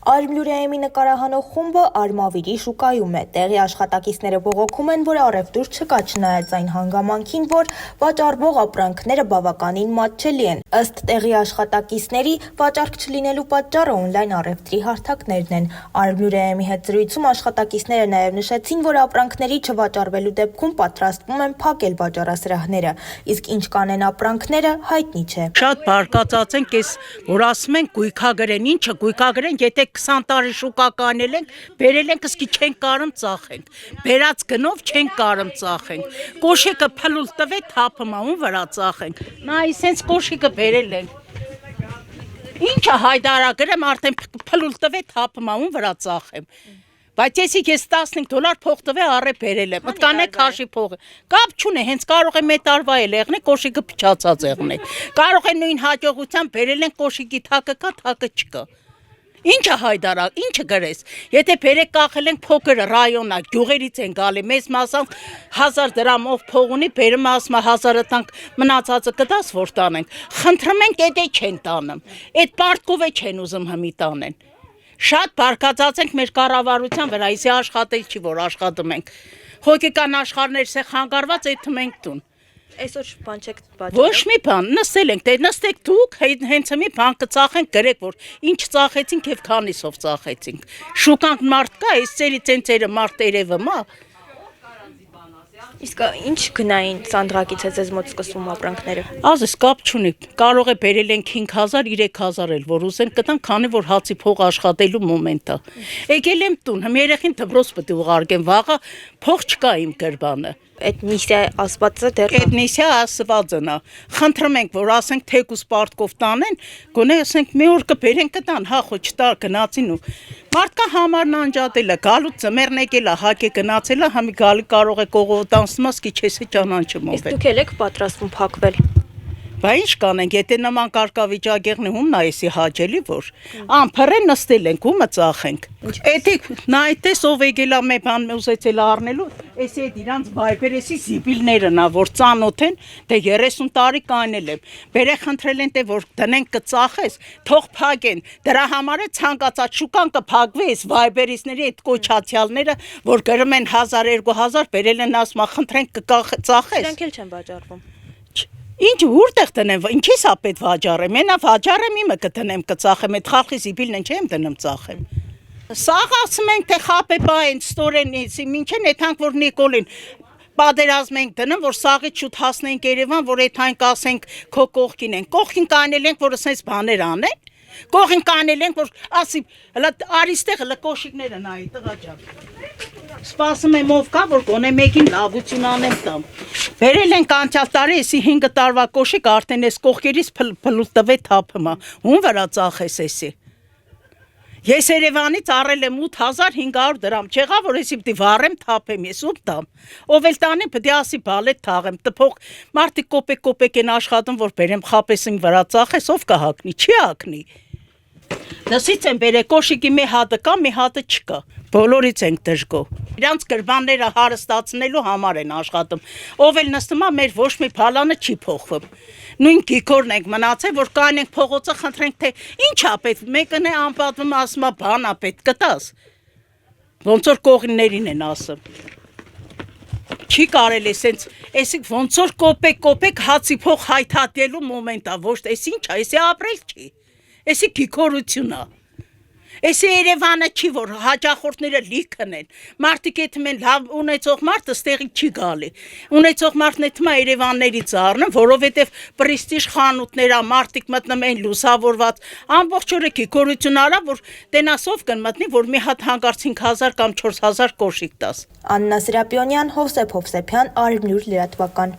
Արմլուրեեմի նկարահանող խումբը Արմավիրի շուկայում է։ Տեղի աշխատակիցները բողոքում են, որ առևտուր չկա, չնայած այն հանգամանքին, որ վաճառվող ապրանքները բավականին մատչելի են։ Ըստ տեղի աշխատակիցների, վաճառք չլինելու պատճառը օնլայն առևտրի հարթակներն են։ Արմլուրեեմի հետ զրույցում աշխատակիցները նաև նշեցին, որ ապրանքների չվաճառվելու դեպքում պատրաստվում են փակել վաճառասրահները, իսկ ինչ կանեն ապրանքները, հայտնի չէ։ Շատ բարկացած ենք, որ ասում են գույքագրեն, ինչը գույքագրեն, եթե 20 տարի շուկա կանել ենք, բերել ենք, սկի չենք կարում ծախենք, բերած գնով չենք կարում ծախենք, կոշիկը փլուլ տվե թափմաուն վրա ծախենք, նա իսենց կոշիկը բերել ենք, ինչը հայդարագրեմ, արդեն փլուլ տվե թափմաուն վրա ծախեմ, բայց ես $15 փող տվե առե բերել եմ, մտկանեք հաշի փողը, կապ չունի, հենց կարող է մեկ տարվա էլ եղնի, կոշիկը փչացած եղնի, կարող է նույն հաջողությամբ բերել են կոշիկի թակը կա, թակը չկա, ինչը հայդարակ, ինչը գրես, եթե բերեք կախել ենք փոքր ռայոնա, գյուղերից են գալի, մեզ մասամբ 1000 դրամով փող ունի, բերում ասում 1000-ը տանք, մնացածը կտաս որ տանենք, խնդրում ենք էդ չեն տանում, այդ պարտքով է չեն ուզում հմի տանեն, շատ բարկացած ենք մեր կառավարության վրա, իսի աշխատել չի, որ աշխատում ենք, հոգեկան աշխարհներ սե խանգարված այդ մենք տուն, Այսօր բան չեք պատճառել։ Ոչ մի բան, նստել ենք, նստեք դուք, հենց մի բան կծախենք, գրեք, որ ինչ ծախեցինք եւ քանիսով ծախեցինք։ Շուկանք մարդ կա, այս ծերի մարդ երևը մա։ Իսկ ինչ գնային Սանդրակից է ձեզ մոտ սկսում ապրանքները։ Ազես կապ չունի, կարող է բերել ենք 5000, 3000 էլ, որ ուզեն կտան, քանի որ հացի փող աշխատելու մոմենտ է։ Եկել եմ տուն, հմ երեխին դպրոց պետք է ուղարկեմ, վաղը փող չկա իմ գրբանը։ Այդ միսիա ասվածը դեռ Այդ միսիա ասվածն է։ Խնդրում ենք, որ ասենք թեկուս պարտքով տանեն, գոնե ասենք մի օր կբերեն կտան, հա խո չտար գնացին ու մարդկա համարն անջատել է, գալու ծմերն եկել է, հակե գնացել է, համի գալի կարող է կողով տանցնա, սկի չես է ճանաչում ով է։ Իսկ դուք եք պատրաստվում փակվել։ Բա ինչ կանենք, եթե նման կարգավիճակեղնի ում նայեսի հաճելի որ, ամփռեն նստել ենք, ումը ծախենք։ Էդի նայտես ով եկել է մի բան ուզեցել առնելու, էսի այդ իրանց վայբեր, էսի զիբիլներն ա, որ ծանոթ են, դե 30 տարի կանել եմ։ Բերե խնդրել են, թե որ դնենք կծախես, թող փակեն։ Դրա համար է ցանկացած շուկան կփակվի, այս վայբերիսների այդ կոչացյալները, որ գրում են 1000-2000, բերել են ասում, խնդրենք կծախես։ Դրանք էլ չեն վաճառվում։ Ինչ որտեղ տնեմ, ինչի՞ս է պետք վաճառեմ, մենա վաճառեմ իմը կտնեմ կծախեմ, այդ խախի զիբիլն չեմ դնում ծախեմ։ Սաղ ասում ենք, թե խապե բա են ստորենից, մինչեն էթանք որ Նիկոլին պատերազմ ենք դնում, որ սաղից շուտ հասնենք Երևան, որ էթանք ասենք քո կողքին են, կողքին կանել ենք, որ ասենց բաներ անեն, կողքին կանել ենք, որ ասի, հլա արիստեղ հլա կոշիկները նայի տղա ջան։ Սպասում եմ ով կա, որ գոնե մեկին լավություն անեմ տամ։ Բերել ենք անցյալ տարի, էսի 5 տարվա կոշիկ արդեն էս կողքերից փլուլ տվե թափմա, ում վրա ծախես էսի։ Ես Երևանից առել եմ 8500 դրամ, չեղա որ էսի պիտի վառեմ թափեմ, ես ում տամ։ Ով էլ տանի պիտի ասի բալետ թաղեմ, տփող մարդիկ կոպեկ են աշխատում, որ բերեմ խապեսին վրա ծախես, ով կհակնի, չի հակնի։ Դասից են բերե կոշիկի մի հատը կա, մի հատը չկա։ Բոլորից ենք դժգոհ։ Իրանց գրբանները հարստացնելու համար են աշխատում։ Ով էլ նստում է, մեր ոչ մի բալանը չի փոխվում։ Նույն գիքորն ենք մնացել, որ կանենք փողոցը խնդրենք, թե ինչ է պետք, մեկն է անպատվում ասում է բան է պետք կտաս։ Ոնց որ կողիններին են ասում։ Չի կարելի սենց, էսիկ ոնց որ կոպեկ հացի փող հայթատելու մոմենտ է, ոչ թե էս ինչ է, էսի ապրել չի։ Էսի գիքորություն է։ Էսի Երևանը չի, որ հաճախորդները լիքն են, մարդիկ էթում են լավ ունեցող մարդը ստեղի չի գալի, ունեցող մարդն էթում է Երևաններից առնում, որովհետև պրեստիժ խանութները, մարդիկ մտնում են լուսավորված, ամբողջ օրը գիքորություն արա, որ տենասով կնմտնի, որ մի հատ հանկարծ 5000 կամ 4000 կոշիկ տաս։ Աննա Սրապյոնյան, Հովսեփ Հովսեփյան, Արմլուր լրատվական։